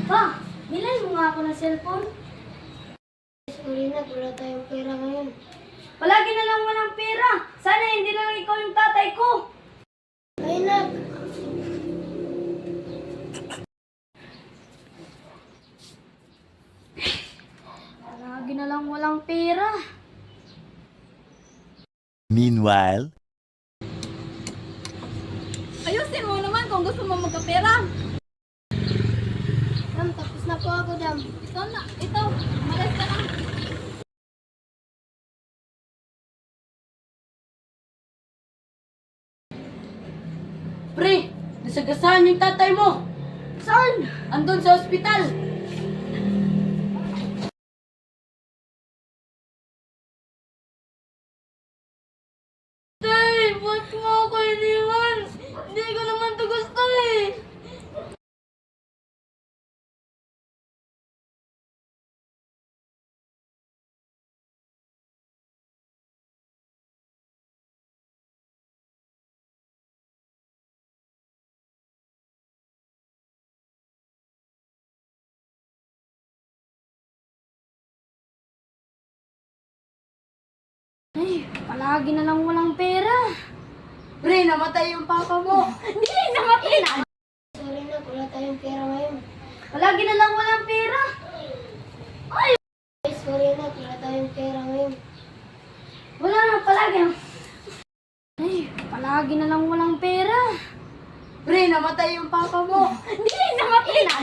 Pa, bilay mo nga ako ng cellphone. Sorry na, wala tayong pera ngayon. Palagi na lang walang pera. Sana hindi na lang ikaw yung tatay ko. Ay, nak! Palagi na lang walang pera. Meanwhile, Ayusin mo naman kung gusto mo magkapera. Dam, tapos na po ako, Dam. Ito, malas ka na. Pre, nasagasaan yung tatay mo. Saan? Andun sa ospital. Tay, ba't mo ako iniwan? Hindi ko naman to gusto eh. Ay, palagi na lang walang pera. Pre, namatay yung papa mo. Hindi namatay na. Sorry na, wala tayong pera ngayon. Palagi na lang walang pera. Ay, sorry na, wala tayong pera ngayon. Wala na palagi. Ay, palagi na lang walang pera. Pre, namatay yung papa mo. Hindi namatay na.